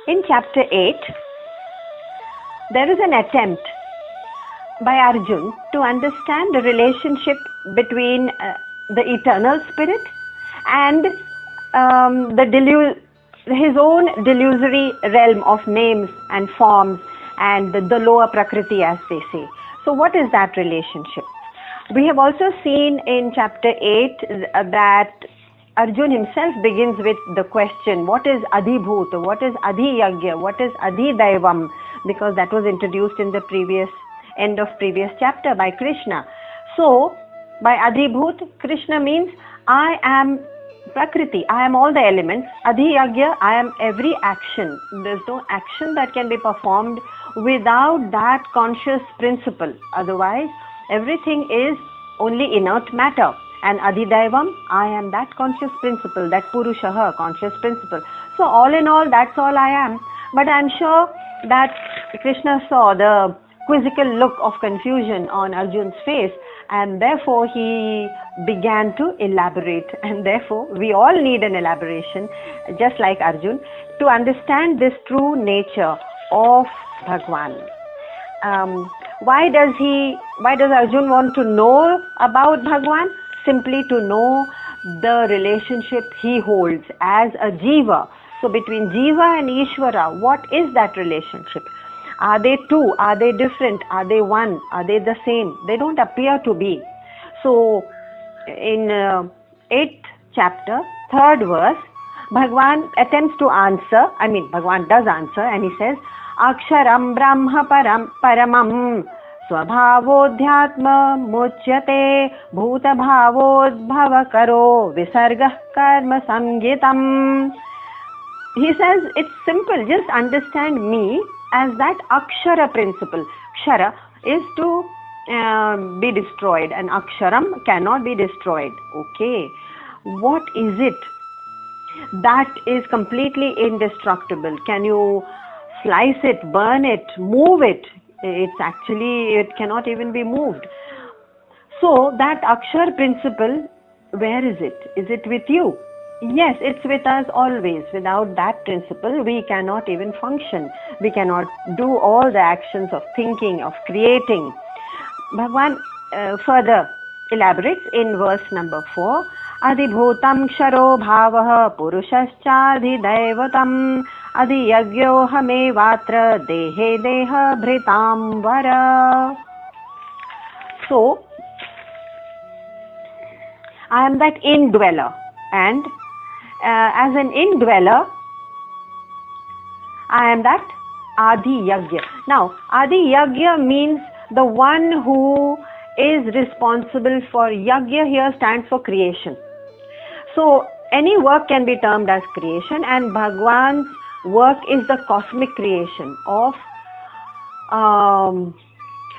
In chapter 8, there is an attempt by Arjun to understand the relationship between the eternal spirit and his own delusory realm of names and forms and the lower prakriti, as they say. So what is that relationship? We have also seen in chapter 8 that Arjun himself begins with the question, what is Adhibhuta, what is Adhiyagya, what is Adhidaivam, because that was introduced in the end of previous chapter by Krishna. So, by Adhibhut, Krishna means I am Prakriti, I am all the elements. Adhiyagya, I am every action. There's no action that can be performed without that conscious principle. Otherwise, everything is only inert matter. And Adhidaivam, I am that conscious principle, that Purushaha, conscious principle. So all in all, that's all I am. But I'm sure that Krishna saw the quizzical look of confusion on Arjun's face, and therefore he began to elaborate. And therefore, we all need an elaboration, just like Arjun, to understand this true nature of Bhagwan. Why does Arjun want to know about Bhagwan? Simply to know the relationship he holds as a jiva. So between jiva and Ishvara, what is that relationship? Are they two? Are they different? Are they one? Are they the same? They don't appear to be. So in 8th chapter, 3rd verse, Bhagwan attempts to answer. Bhagwan does answer, and he says, Aksharam Brahma Paramam Swabhavodhyatma Muchyate Bhuta Bhavodbhava Karo Visargah Karma Samgitam. He says, it's simple, just understand me as that Akshara principle. Kshara is to be destroyed, and Aksharam cannot be destroyed. Okay, what is it that is completely indestructible? Can you slice it, burn it, move it? It cannot even be moved. So that Akshar principle, where is it? Is it with you? Yes, it's with us always. Without that principle, we cannot even function. We cannot do all the actions of thinking, of creating. Bhagwan further elaborates in verse number 4. Adhibhutam ksharo bhavaha purushascha-adhidaivatam adhiyagyo hamevatra dehe deha bhritam vara. So, I am that indweller, and as an indweller, I am that Adhiyagya. Now, Adhiyagya means the one who is responsible for, Yagya here stands for creation. So, any work can be termed as creation, and Bhagwan's work is the cosmic creation of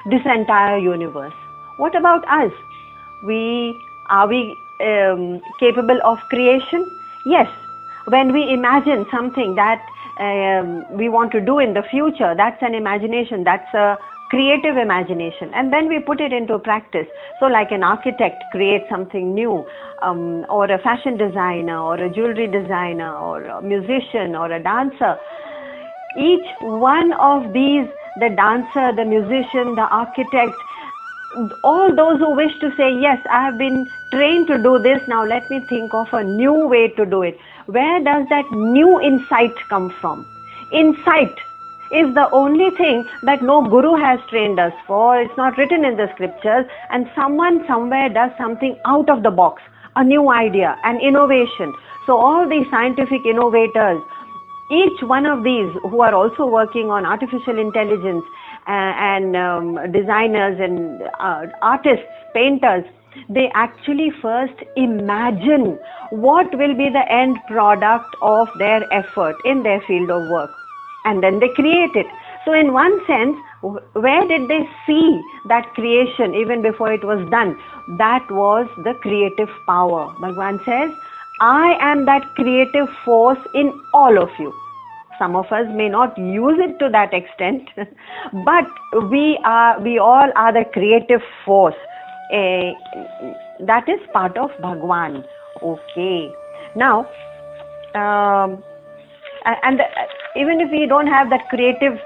this entire universe. What about us? Are we capable of creation? Yes. When we imagine something that we want to do in the future, that's an imagination, that's a creative imagination, and then we put it into practice. So like an architect creates something new, or a fashion designer, or a jewelry designer, or a musician, or a dancer. Each one of these, the dancer, the musician, the architect, all those who wish to say, yes, I have been trained to do this, now let me think of a new way to do it. Where does that new insight come from? Insight is the only thing that no guru has trained us for. It's not written in the scriptures, and someone somewhere does something out of the box, a new idea, an innovation. So all these scientific innovators, each one of these who are also working on artificial intelligence and designers and artists, painters, they actually first imagine what will be the end product of their effort in their field of work, and then they create it. So in one sense, where did they see that creation even before it was done? That was the creative power. Bhagwan says, I am that creative force in all of you. Some of us may not use it to that extent, but we all are the creative force. That is part of Bhagwan. Okay. Now, and even if we don't have that creative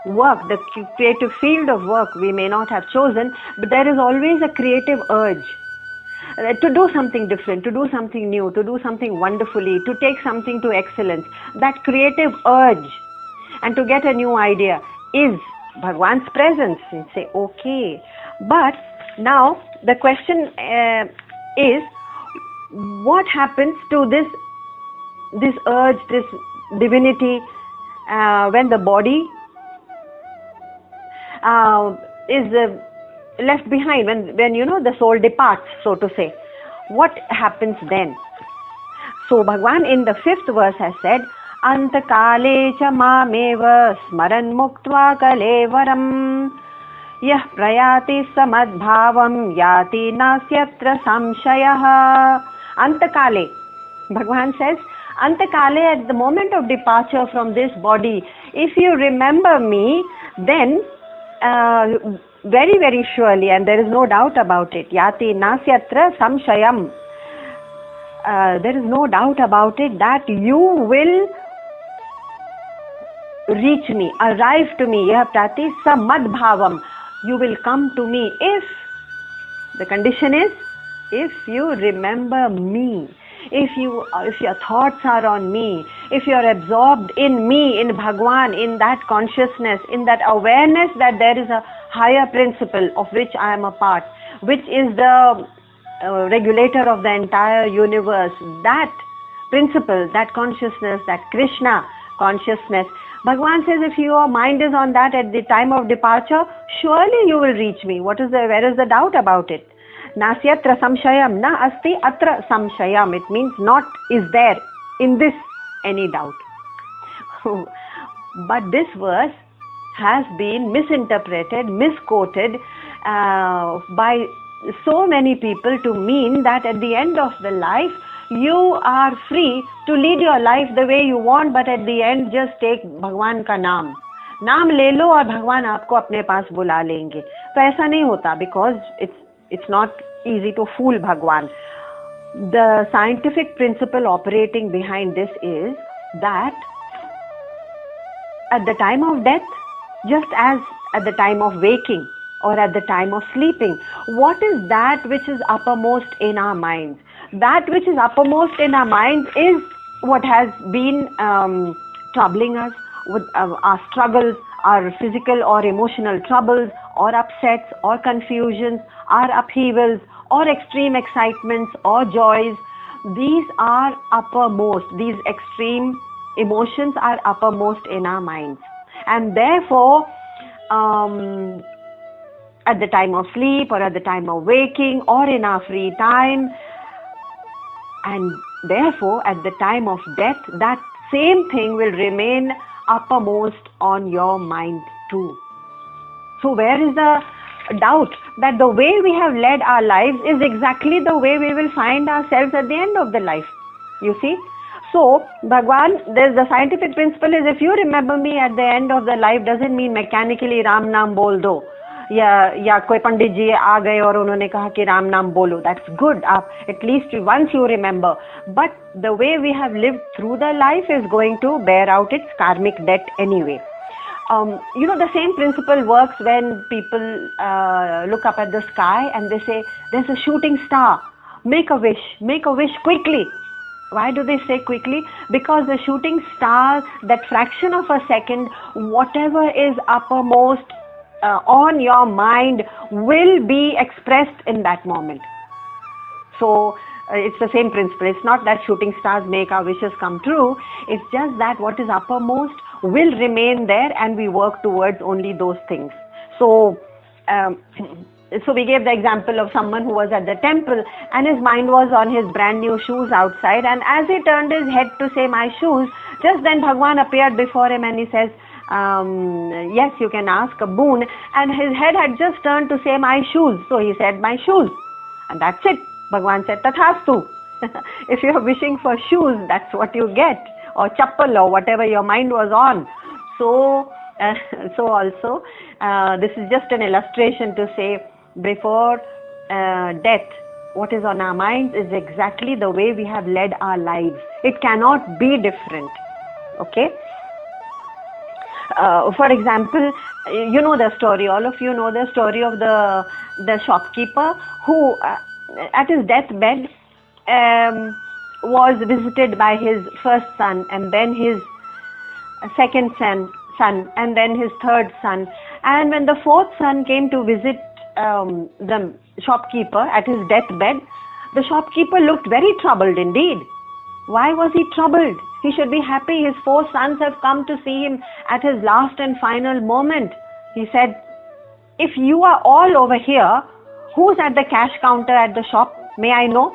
work, the creative field of work we may not have chosen, but there is always a creative urge to do something different, to do something new, to do something wonderfully, to take something to excellence. That creative urge and to get a new idea is Bhagwan's presence. You say, okay. But now the question is, what happens to this urge, this divinity, when the body is left behind, when the soul departs, so to say? What happens then? So Bhagwan in the 5th verse has said, Antakale cha mameva smaran muktva kalevaram yah prayati samadbhavam yati nasyatra samshayah. Antakale, Bhagwan says, Antakale, at the moment of departure from this body, if you remember me, then very, very surely, and there is no doubt about it, yati nasyatra samshayam, there is no doubt about it that you will reach me, arrive to me. Yah prati samadbhavam, you will come to me if, the condition is, if you remember me, if your thoughts are on me, if you are absorbed in me, in Bhagwan, in that consciousness, in that awareness that there is a higher principle of which I am a part, which is the regulator of the entire universe, that principle, that consciousness, that Krishna consciousness. Bhagwan says, if your mind is on that at the time of departure, surely you will reach me. Where is the doubt about it? Nasyatra samshayam, na asti atra samshayam. It means not is there in this any doubt. But this verse has been misinterpreted, misquoted by so many people to mean that at the end of the life, you are free to lead your life the way you want, but at the end just take Bhagwan ka नाम ले लो और भगवान आपको अपने पास बुला लेंगे. तो ऐसा नहीं होता, because it's not easy to fool Bhagwan. The scientific principle operating behind this is that at the time of death, just as at the time of waking or at the time of sleeping, what is that which is uppermost in our minds? That which is uppermost in our minds is what has been troubling us, with our struggles, our physical or emotional troubles, or upsets, or confusions, or upheavals, or extreme excitements, or joys. These are uppermost. These extreme emotions are uppermost in our minds. And therefore, at the time of sleep, or at the time of waking, or in our free time, and therefore at the time of death, that same thing will remain uppermost on your mind too. So where is the doubt that the way we have led our lives is exactly the way we will find ourselves at the end of the life? You see? So Bhagwan, there's the scientific principle is, if you remember me at the end of the life, doesn't mean mechanically Ram Naam bol do. या कोई पंडित जी आ गए और उन्होंने कहा कि राम नाम बोलो. That's good. At least once you remember. But the way we have lived through the life is going to bear out its karmic debt anyway. The same principle works when people look up at the sky and they say, there's a shooting star. Make a wish quickly. Why do they say quickly? Because the shooting star, that fraction of a second, whatever is uppermost on your mind will be expressed in that moment. So it's the same principle. It's not that shooting stars make our wishes come true. It's just that what is uppermost will remain there, and we work towards only those things. So we gave the example of someone who was at the temple and his mind was on his brand new shoes outside, and as he turned his head to say my shoes, just then Bhagwan appeared before him and he says, yes, you can ask a boon. And his head had just turned to say my shoes. So he said my shoes. And that's it. Bhagwan said, Tathastu. If you are wishing for shoes, that's what you get. Or chappal, or whatever your mind was on. So also, this is just an illustration to say, before death, what is on our minds is exactly the way we have led our lives. It cannot be different. Okay? For example, you know the story, all of you know the story of the shopkeeper who, at his deathbed, was visited by his first son, and then his second son, and then his third son. And when the fourth son came to visit the shopkeeper at his deathbed, the shopkeeper looked very troubled indeed. Why was he troubled? He should be happy. His four sons have come to see him at his last and final moment. He said, if you are all over here, who's at the cash counter at the shop? May I know?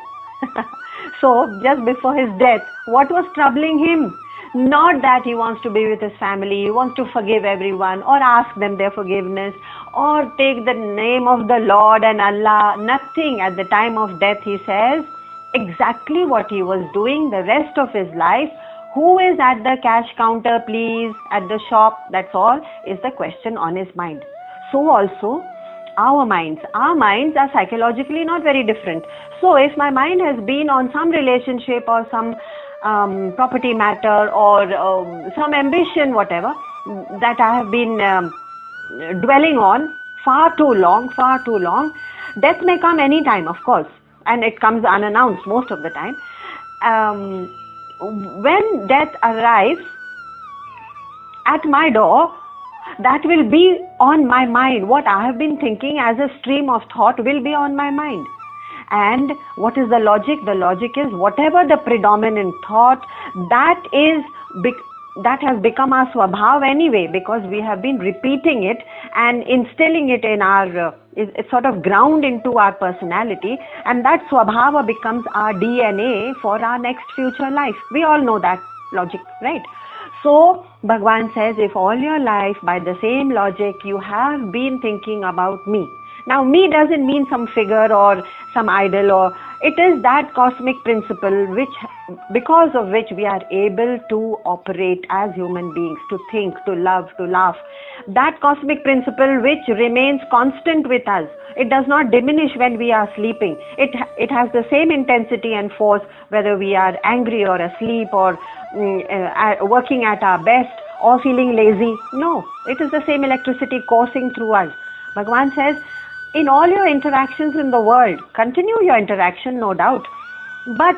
So just before his death, what was troubling him? Not that he wants to be with his family, he wants to forgive everyone or ask them their forgiveness or take the name of the Lord and Allah. Nothing. At the time of death, he says exactly what he was doing the rest of his life. Who is at the cash counter, please, at the shop? That's all is the question on his mind. So also our minds are psychologically not very different. So if my mind has been on some relationship or some property matter or some ambition, whatever, that I have been dwelling on far too long, death may come any time, of course, and it comes unannounced most of the time. When death arrives at my door, that will be on my mind. What I have been thinking as a stream of thought will be on my mind. And what is the logic? The logic is whatever the predominant thought, that has become our swabhav anyway, because we have been repeating it and instilling it in our, it's sort of ground into our personality, and that swabhava becomes our DNA for our next future life. We all know that logic, right? So Bhagavan says, if all your life by the same logic you have been thinking about me. Now me doesn't mean some figure or some idol, or it is that cosmic principle which, because of which we are able to operate as human beings, to think, to love, to laugh. That cosmic principle which remains constant with us. It does not diminish when we are sleeping. It has the same intensity and force whether we are angry or asleep or working at our best or feeling lazy. No, it is the same electricity coursing through us. Bhagavan says, in all your interactions in the world, continue your interaction, no doubt, but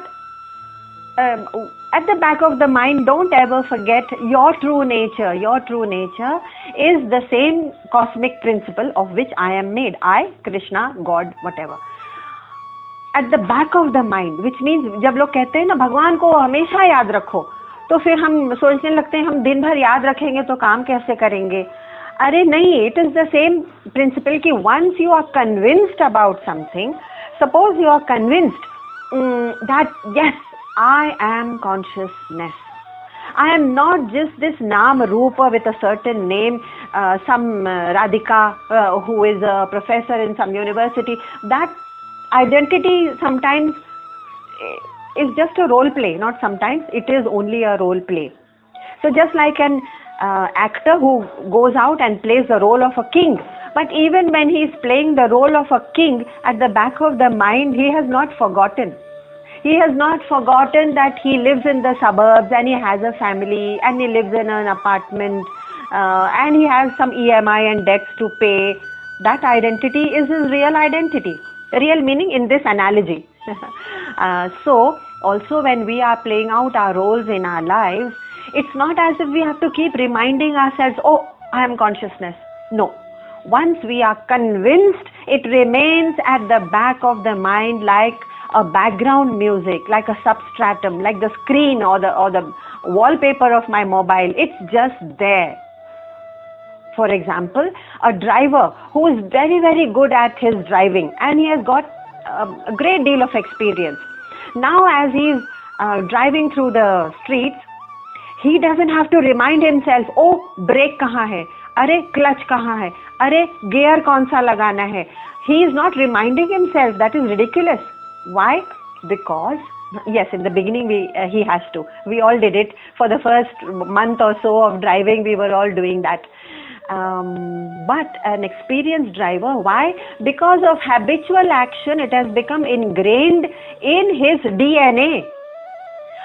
at the back of the mind, don't ever forget your true nature. Your true nature is the same cosmic principle of which I am made. I, Krishna, God, whatever. At the back of the mind, which means जब लोग कहते हैं ना भगवान को हमेशा याद रखो, तो फिर हम सोचने लगते हैं हम दिन भर याद रखेंगे तो काम कैसे करेंगे. अरे नहीं, it is the same principle कि once you are convinced about something, suppose you are convinced that yes, I am consciousness. I am not just this Nam Rupa with a certain name, some Radhika who is a professor in some university. That identity sometimes is just a role play, not sometimes, it is only a role play. So just like an actor who goes out and plays the role of a king, but even when he is playing the role of a king, at the back of the mind, he has not forgotten. He has not forgotten that he lives in the suburbs and he has a family and he lives in an apartment and he has some EMI and debts to pay. That identity is his real identity. Real meaning in this analogy. So also when we are playing out our roles in our lives, it's not as if we have to keep reminding ourselves, oh, I am consciousness. No. Once we are convinced, it remains at the back of the mind like a background music, like a substratum, like the screen or the wallpaper of my mobile. It's just there. For example, a driver who is very, very good at his driving and he has got a great deal of experience. Now as he is driving through the streets, he doesn't have to remind himself, oh, brake kahan hai? Arey, clutch kahan hai? Arey, gear kaun sa lagana hai? He is not reminding himself. That is ridiculous. Why? Because, yes, in the beginning he has to. We all did it. For the first month or so of driving, we were all doing that. but an experienced driver. Why? Because of habitual action, it has become ingrained in his DNA.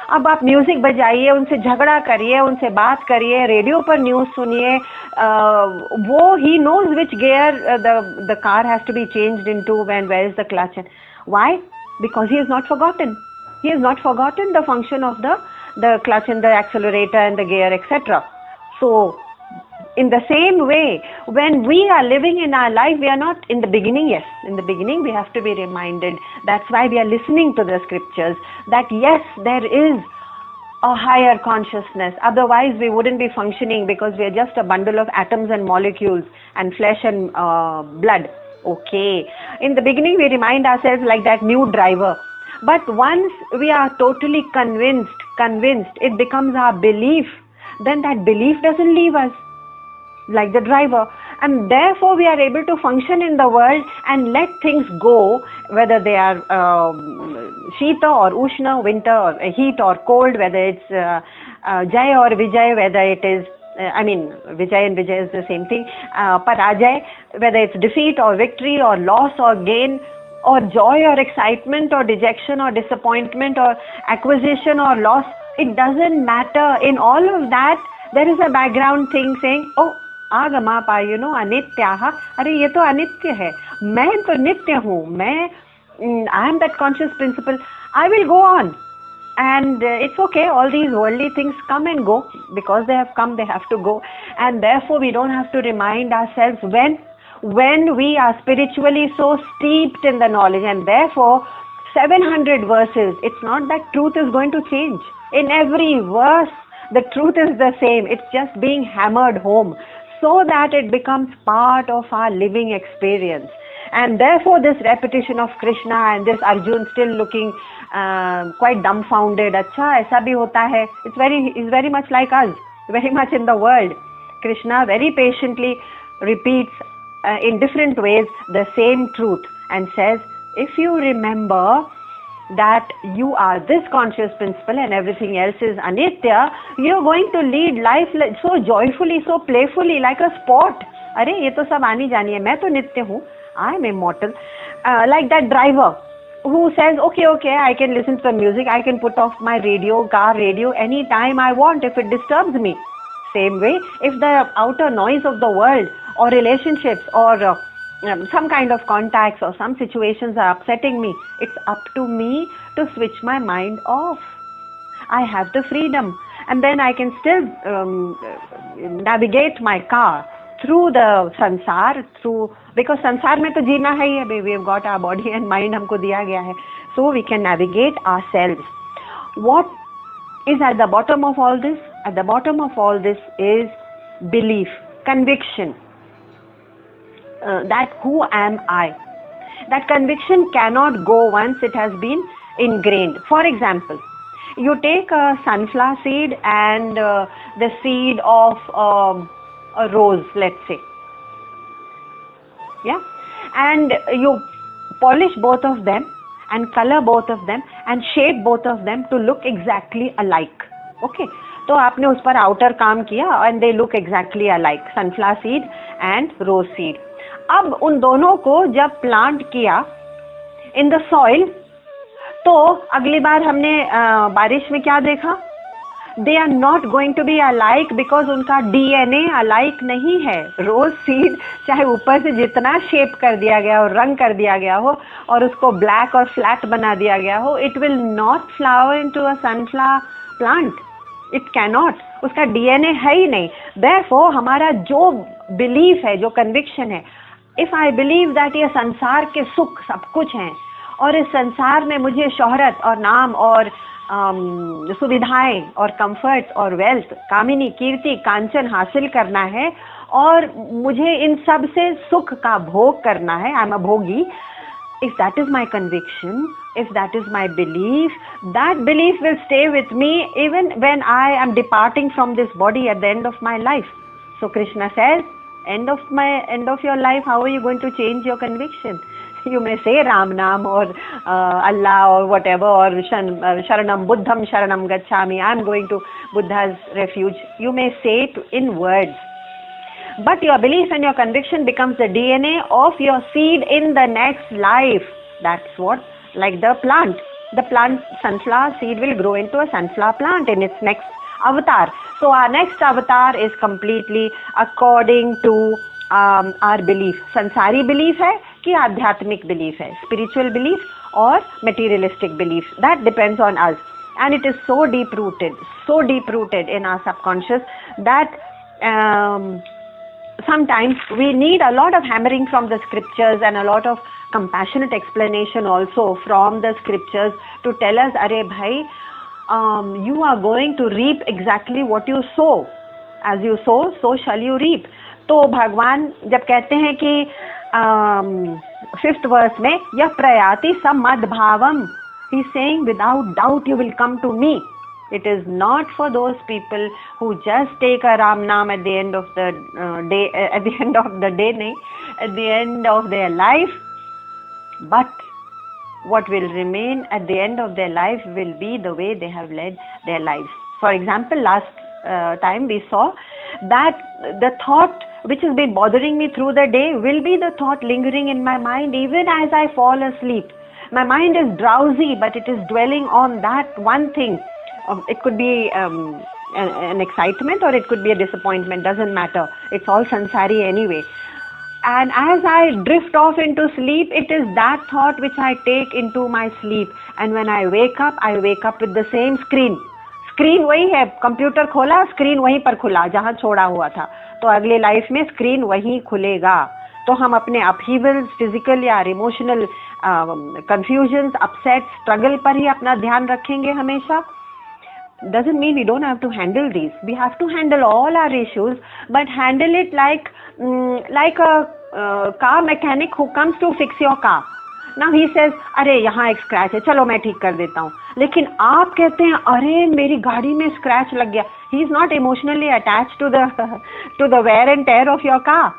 अब आप music बजाइए, उनसे झगड़ा करिए, उनसे बात करिए, radio पर news सुनिए, वो ही knows which gear the car has to be changed into, when where is the clutch. Why? Because he has not forgotten. He has not forgotten the function of the clutch and the accelerator and the gear, etc. So in the same way, when we are living in our life, we are not in the beginning. Yes, in the beginning we have to be reminded. That's why we are listening to the scriptures, that yes, there is a higher consciousness. Otherwise we wouldn't be functioning, because we are just a bundle of atoms and molecules and flesh and blood. Okay, in the beginning we remind ourselves like that new driver. But once we are totally convinced, it becomes our belief, then that belief doesn't leave us, like the driver, and therefore we are able to function in the world and let things go, whether they are Shita or Ushna, winter or heat or cold, whether it's Jay or Vijay, whether it is Vijay and Vijay is the same thing, Parajay, whether it's defeat or victory or loss or gain, or joy or excitement or dejection or disappointment or acquisition or loss, it doesn't matter. In all of that, there is a background thing saying, oh, आगमा piano अनित्याः, अरे ये तो अनित्य है, मैं तो नित्य हूँ, मैं I am that conscious principle, I will go on, and it's okay, all these worldly things come and go, because they have come, they have to go, and therefore we don't have to remind ourselves when we are spiritually so steeped in the knowledge. And therefore 700 verses, it's not that truth is going to change. In every verse the truth is the same, it's just being hammered home, so that it becomes part of our living experience. And therefore this repetition of Krishna and this Arjun still looking quite dumbfounded, acha aisa bhi hota hai, is very much like us, very much in the world. Krishna very patiently repeats in different ways the same truth and says, if you remember that you are this conscious principle and everything else is anitya, you're going to lead life so joyfully, so playfully, like a sport. Arey ye to sab aani jaani hai, main to nitya hu, I am immortal. Like that driver who says, okay, I can listen to the music, I can put off my car radio anytime I want if it disturbs me. Same way, if the outer noise of the world or relationships or some kind of contacts or some situations are upsetting me, it's up to me to switch my mind off. I have the freedom, and then I can still navigate my car through the sansar, because sansar mein to jeena hai hai, we have got our body and mind, humko diya gaya hai, so we can navigate ourselves. What is at the bottom of all this? At the bottom of all this is belief, conviction. That who am I? That conviction cannot go once it has been ingrained. For example, you take a sunflower seed and the seed of a rose, let's say, yeah, and you polish both of them and color both of them and shape both of them to look exactly alike. Okay, तो आपने उस पर outer काम किया and they look exactly alike, sunflower seed and rose seed. अब उन दोनों को जब प्लांट किया इन द सॉइल, तो अगली बार हमने बारिश में क्या देखा? They are not going to be alike, because उनका डीएनए अलाइक नहीं है. रोज सीड चाहे ऊपर से जितना शेप कर दिया गया हो, रंग कर दिया गया हो और उसको ब्लैक और फ्लैट बना दिया गया हो, it will not flower into a sunflower plant. It cannot, उसका डीएनए है ही नहीं. देयरफॉर हमारा जो बिलीफ है, जो कन्विक्शन है, इफ आई बिलीव दैट ये संसार के सुख सब कुछ हैं और इस संसार में मुझे शोहरत और नाम और सुविधाएं और कंफर्ट और वेल्थ, कामिनी, कीर्ति, कांचन हासिल करना है और मुझे इन सब से सुख का भोग करना है, आई एम अ भोगी. If that is my conviction, if that is my belief, that belief will stay with me even when I am departing from this body at the end of my life. So Krishna says, end of your life, how are you going to change your conviction? You may say Ram Naam or Allah or whatever, or Sharanam, Buddham Sharanam Gacchami, I am going to Buddha's refuge. You may say it in words. but your belief and your conviction becomes the DNA of your seed in the next life. That's what, like the plant sunflower seed will grow into a sunflower plant in its next avatar. So our next avatar is completely according to our belief. Sansari belief hai कि आध्यात्मिक belief है, spiritual belief or materialistic belief, that depends on us. And it is so deep rooted in our subconscious that sometimes we need a lot of hammering from the scriptures and a lot of compassionate explanation also from the scriptures to tell us, अरे भाई, you are going to reap exactly what you sow. As you sow, so shall you reap. तो भगवान जब कहते हैं कि 5th verse में यह प्रयाति समद्भावम, he is saying without doubt you will come to me. It is not for those people who just take a Ram Naam at the end of the day, at the end of their life, but what will remain at the end of their life will be the way they have led their lives. For example, last time we saw that the thought which has been bothering me through the day will be the thought lingering in my mind even as I fall asleep. My mind is drowsy, but it is dwelling on that one thing. It could be an excitement or it could be a disappointment, doesn't matter. It's all sansari anyway. And as I drift off into sleep, it is that thought which I take into my sleep. And when I wake up with the same screen. Screen वही है, computer खोला, screen वहीं पर खुला जहां छोड़ा हुआ था. तो अगले लाइफ में स्क्रीन वहीं खुलेगा. तो हम अपने अपहीवल्स, फिजिकल या इमोशनल कंफ्यूजन्स, अपसेट, स्ट्रगल पर ही अपना ध्यान रखेंगे हमेशा. Doesn't mean we don't have to handle these. We have to handle all our issues, but handle it like a car mechanic who comes to fix your car. Now he says, अरे यहाँ एक scratch है, चलो मैं ठीक कर देता हूँ. लेकिन आप कहते हैं, अरे मेरी गाड़ी में स्क्रैच लग गया. He is not emotionally attached to the wear and tear of your car,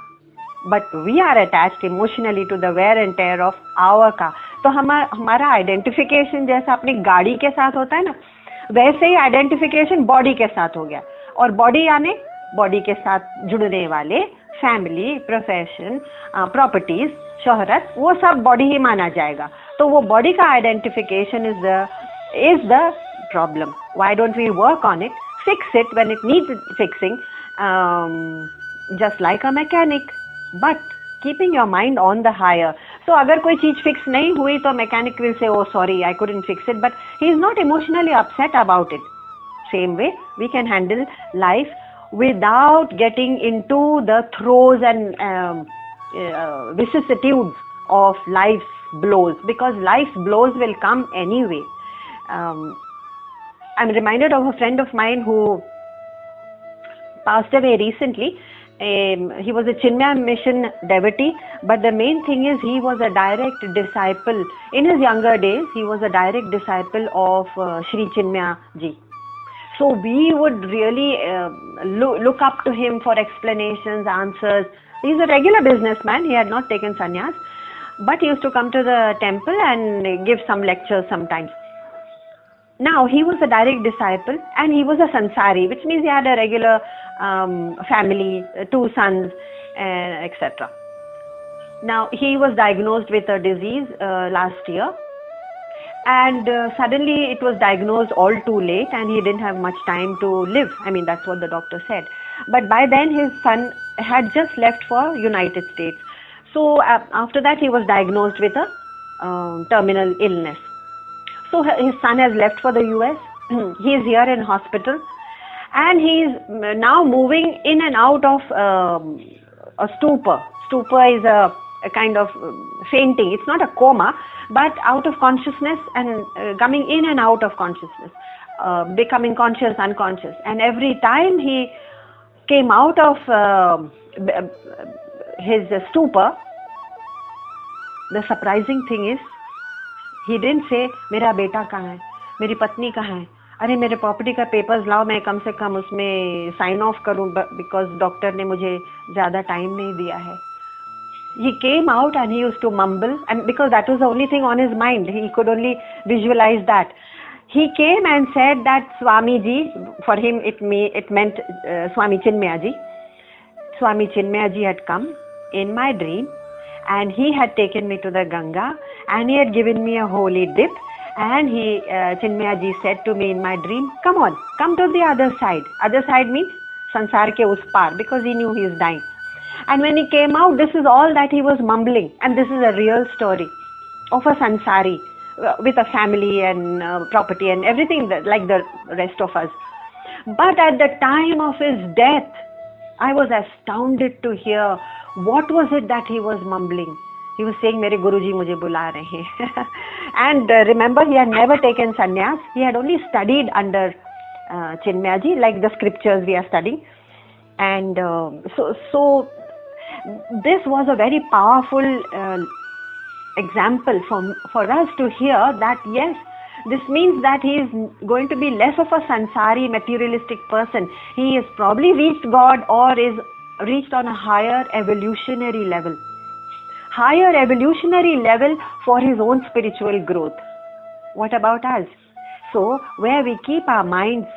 but we are attached emotionally to the wear and tear of our car. तो हमारा आइडेंटिफिकेशन जैसा अपनी गाड़ी के साथ होता है ना, वैसे ही आइडेंटिफिकेशन बॉडी के साथ हो गया. और बॉडी यानी बॉडी के साथ जुड़ने वाले फैमिली, प्रोफेशन, प्रॉपर्टीज, शोहरत, वो सब बॉडी ही माना जाएगा. तो वो बॉडी का identification is the problem. Why don't we work on it, fix it when it needs fixing, just like a mechanic, but keeping your mind on the higher. तो अगर कोई चीज फिक्स नहीं हुई तो mechanic will say, oh sorry I couldn't fix it, but he is not emotionally upset about it. Same way we can handle life without getting into the throes and vicissitudes of life's blows, because life's blows will come anyway. I'm reminded of a friend of mine who passed away recently. He was a Chinmaya mission devotee, but the main thing is he was a direct disciple. In his younger days, he was a direct disciple of Sri Chinmaya ji. So we would really look up to him for explanations, answers. He's a regular businessman. He had not taken sannyas, but he used to come to the temple and give some lectures sometimes. Now he was a direct disciple and he was a sansari, which means he had a regular family, 2 sons, etc. Now he was diagnosed with a disease last year. And suddenly it was diagnosed all too late and he didn't have much time to live. I mean, that's what the doctor said. But by then his son had just left for United States. So after that he was diagnosed with a terminal illness. So his son has left for the US. He is here in hospital. And he is now moving in and out of a stupor. Stupor is a kind of fainting. It's not a coma, but out of consciousness and coming in and out of consciousness, becoming conscious, unconscious. And every time he came out of his stupor, the surprising thing is, he didn't say, मेरा बेटा कहाँ है, मेरी पत्नी कहाँ है, अरे मेरे प्रॉपर्टी का पेपर्स लाओ, मैं कम से कम उसमें साइन ऑफ करूं, बिकॉज डॉक्टर ने मुझे ज़्यादा टाइम नहीं दिया है. He came out and he used to mumble, and because that was the only thing on his mind, he could only visualize that. He came and said that Swami ji, for him it meant Swami Chinmaya ji, Swami Chinmayaji had come in my dream and he had taken me to the Ganga and he had given me a holy dip, and Chinmayaji said to me in my dream, come on, come to the other side. Other side means sansar ke us par, because he knew he is dying. And when he came out, this is all that he was mumbling, and this is a real story of a sansari with a family and property and everything like the rest of us. But at the time of his death, I was astounded to hear what was it that he was mumbling. He was saying, "Mere Guruji mujhe bula rahe hain." And remember, he had never taken sannyas. He had only studied under Chinmayaji, like the scriptures we are studying. And so this was a very powerful example for us to hear that, yes, this means that he is going to be less of a sansari, materialistic person. He has probably reached God or is reached on a higher evolutionary level. Higher evolutionary level for his own spiritual growth. What about us? So, where we keep our minds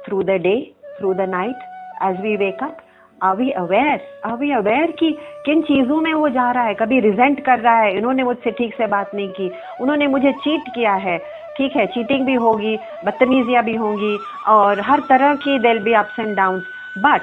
through the day, through the night, as we wake up, are we aware? Are we aware कि किन चीजों में वो जा रहा है? कभी regent कर रहा है, इन्होंने मुझसे ठीक से बात नहीं की, उन्होंने मुझे चीट किया है. ठीक है, चीटिंग भी होगी, बदतमीजियां भी होंगी, और हर तरह की there will be ups and downs. But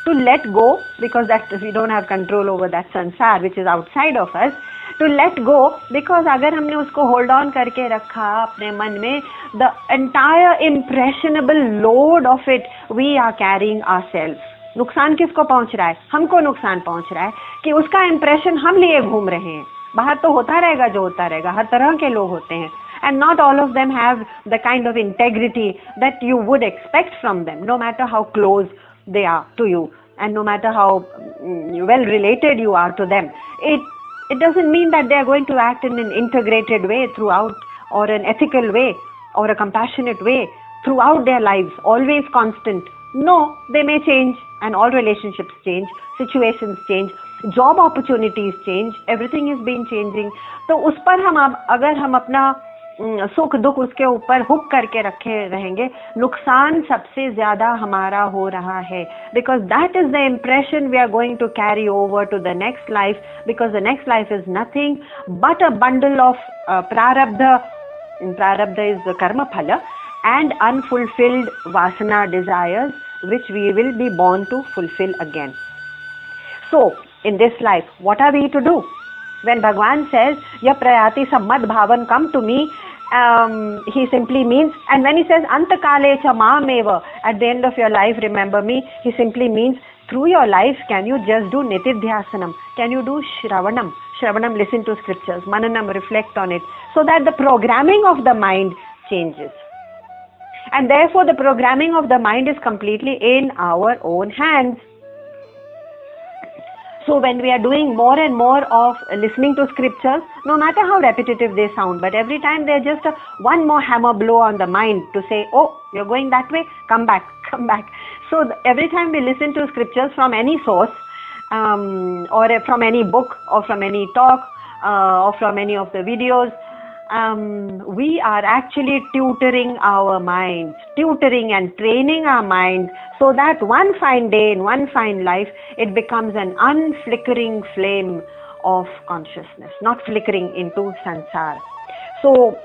to let go, because that we don't have control over that sansar which is outside of us, to let go, because अगर हमने उसको hold on करके रखा अपने मन में, the entire impressionable load of it we are carrying ourselves. नुकसान किसको पहुंच रहा है? हमको नुकसान पहुंच रहा है कि उसका impression हम लिए घूम रहे हैं. बाहर तो होता रहेगा जो होता रहेगा, हर तरह के लोग होते हैं, and not all of them have the kind of integrity that you would expect from them, no matter how close they are to you and no matter how well related you are to them. It doesn't mean that they are going to act in an integrated way throughout, or an ethical way, or a compassionate way throughout their lives, always constant. No, they may change, and all relationships change, situations change, job opportunities change, everything is been changing. तो उस पर अगर हम अपना सुख दुख उसके ऊपर हुक करके रखे रहेंगे, नुकसान सबसे ज्यादा हमारा हो रहा है. Because that is the impression we are going to carry over to the next life, because the next life is nothing but a bundle of prarabdha is karma phal and unfulfilled vasana desires which we will be born to fulfill again. So in this life, what are we to do? When Bhagwan says ya prayati sammad bhavan, come to me, he simply means, and when he says antakale cha mameva, at the end of your life remember me, he simply means through your life, can you just do nitidhyasanam? Can you do shravanam? Shravanam, listen to scriptures. Mananam, reflect on it, so that the programming of the mind changes. And therefore the programming of the mind is completely in our own hands. So when we are doing more and more of listening to scriptures, no matter how repetitive they sound, but every time they're just one more hammer blow on the mind to say, oh, you're going that way, come back, come back. So every time we listen to scriptures from any source, or from any book, or from any talk, or from any of the videos, we are actually tutoring our minds, tutoring and training our minds, so that one fine day, in one fine life, it becomes an unflickering flame of consciousness, not flickering into sansar. So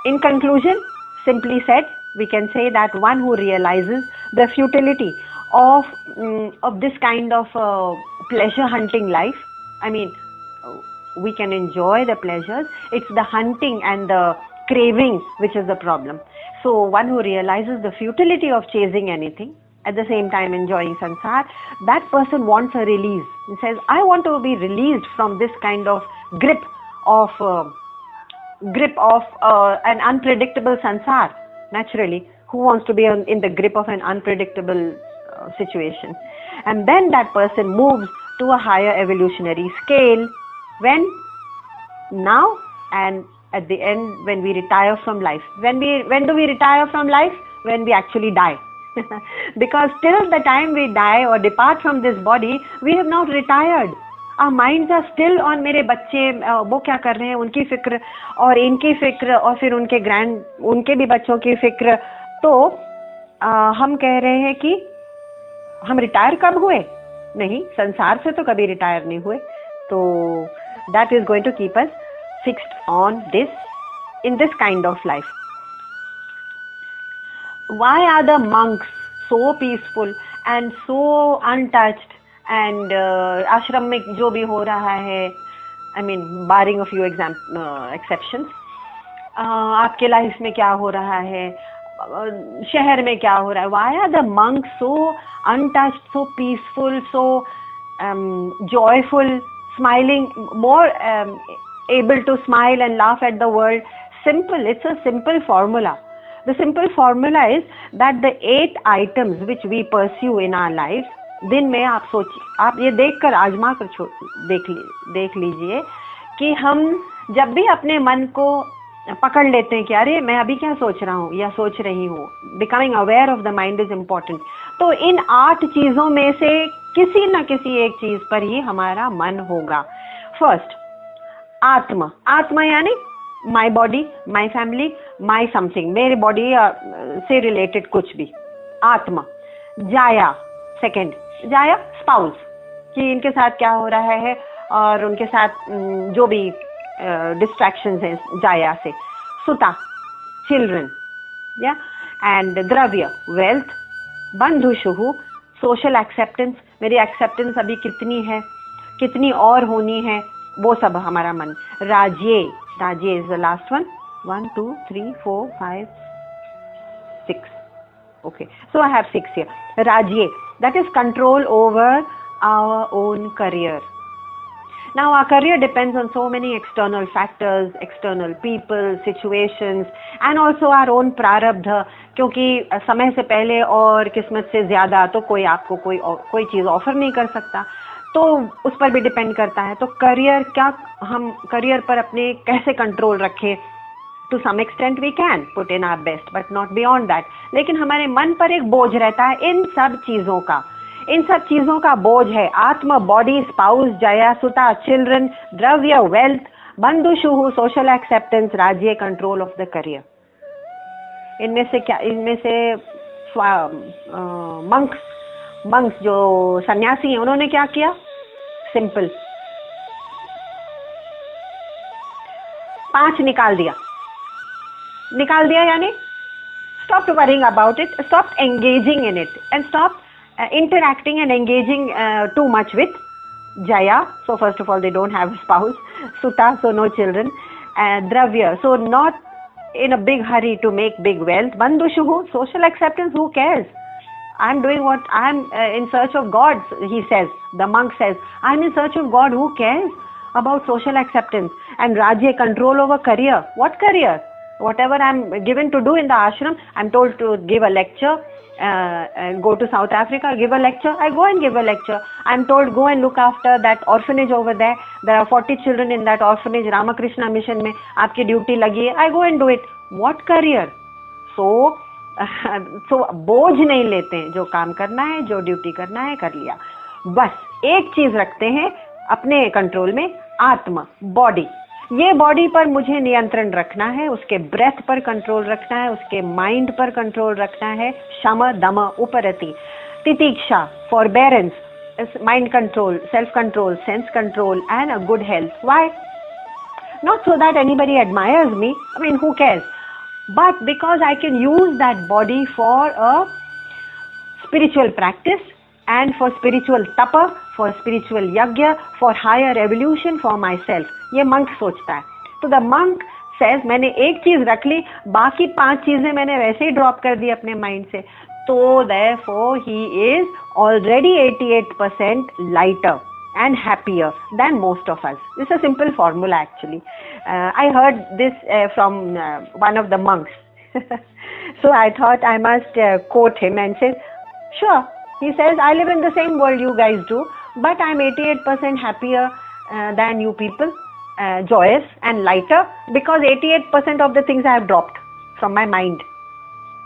in conclusion, simply said, we can say that one who realizes the futility of this kind of pleasure hunting life, I mean, we can enjoy the pleasures, it's the hunting and the craving which is the problem. So one who realizes the futility of chasing anything, at the same time enjoying sansar, that person wants a release. He says, I want to be released from this kind of grip of an unpredictable sansar. Naturally, who wants to be in the grip of an unpredictable situation? And then that person moves to a higher evolutionary scale. When? Now, and at the end, when we retire from life. When do we retire from life? When we actually die. Because till the time we die or depart from this body, we have not retired. Our minds are still on मेरे बच्चे वो क्या कर रहे हैं, उनकी फिक्र और इनकी फिक्र और फिर उनके भी बच्चों की फिक्र. तो हम कह रहे हैं कि हम रिटायर कब हुए? नहीं, संसार से तो कभी रिटायर नहीं हुए. तो that is going to keep us fixed on this, in this kind of life. Why are the monks so peaceful and so untouched? And आश्रम में जो भी हो रहा है, I mean barring a few exceptions, आपके लाइफ में क्या हो रहा है, शहर में क्या हो रहा है? Why are the monks so untouched, so peaceful, so joyful, smiling, more able to smile and laugh at the world? Simple, it's a simple formula. The simple formula is that the 8 items which we pursue in our life, दिन में आप सोचिए, आप ये देखकर आजमा कर देख लीजिए कि हम जब भी अपने मन को पकड़ लेते हैं कि अरे मैं अभी क्या सोच रहा हूँ या सोच रही हूँ, becoming aware of the mind is important. तो इन 8 चीजों में से किसी न किसी एक चीज पर ही हमारा मन होगा. फर्स्ट, आत्मा. आत्मा यानी my body, my family, my something, मेरी बॉडी से रिलेटेड कुछ भी, आत्मा. जाया, सेकेंड, जाया स्पाउस, कि इनके साथ क्या हो रहा है और उनके साथ जो भी डिस्ट्रैक्शंस हैं जाया से. सुता, चिल्ड्रन, या. एंड द्रव्य, वेल्थ. बंधुषु, सोशल एक्सेप्टेंस, मेरी एक्सेप्टेंस अभी कितनी है, कितनी और होनी है, वो सब हमारा मन. राज्ये, राज्ये is the last one. 1 2 3 4 5 6. Okay, so I have 6 here. Rajye, that is control over our own career. Now our career depends on so many external factors, external people, situations, and also our own prarabdha, क्योंकि समय से पहले और किस्मत से ज्यादा तो कोई आपको कोई चीज ऑफर नहीं कर सकता, तो उस पर भी डिपेंड करता है. तो करियर, क्या हम करियर पर अपने कैसे कंट्रोल रखें? To some extent we can put in our best, but not beyond that. लेकिन हमारे मन पर एक बोझ रहता है इन सब चीजों का. इन सब चीजों का बोझ है आत्मा, बॉडी, स्पाउस, जया, सुता, चिल्ड्रन, द्रव्य, वेल्थ, बंधुषु, सोशल एक्सेप्टेंस, राज्य, कंट्रोल ऑफ द करियर. इनमें से क्या, इनमें से मंक्स जो सन्यासी हैं, उन्होंने क्या किया? सिंपल, 5 निकाल दिया यानी stop worrying about it, stop engaging in it, and stop interacting and engaging too much with Jaya. So first of all, they don't have a spouse. Suta, so no children. Dravya, so not in a big hurry to make big wealth. Bandhushu, social acceptance, who cares? I'm doing what I'm in search of God, he says. The monk says, I'm in search of God, who cares about social acceptance? And Rajya, control over career. What career? Whatever I'm given to do in the ashram, I'm told to give a lecture, go to South Africa, give a lecture, I go and give a lecture. I'm told go and look after that orphanage over there. There are 40 children in that orphanage, Ramakrishna mission में आपकी duty लगी है, I go and do it. What career? So बोझ नहीं लेते हैं, जो काम करना है, जो ड्यूटी करना है, कर लिया. बस एक चीज रखते हैं अपने कंट्रोल में, आत्मा, बॉडी. ये बॉडी पर मुझे नियंत्रण रखना है, उसके ब्रेथ पर कंट्रोल रखना है, उसके माइंड पर कंट्रोल रखना है. Shama dama uparati. Titiksha, forbearance, mind control, self control, sense control, and a good health. Why? Not so that anybody admires me, I mean, who cares? But because I can use that body for a spiritual practice and for spiritual tapa, for spiritual yagya, for higher evolution for myself. ये monk सोचता है. तो the monk says, मैंने एक चीज रख ली, बाकी 5 चीजें मैंने वैसे ही ड्रॉप कर दी अपने माइंड से. तो therefore he is already 88% lighter and happier than most of us. It's a simple formula actually. I heard this from one of the monks. So I thought I must quote him and say, sure. He says, I live in the same world you guys do, but I'm 88% happier than you people, joyous and lighter, because 88% of the things I have dropped from my mind.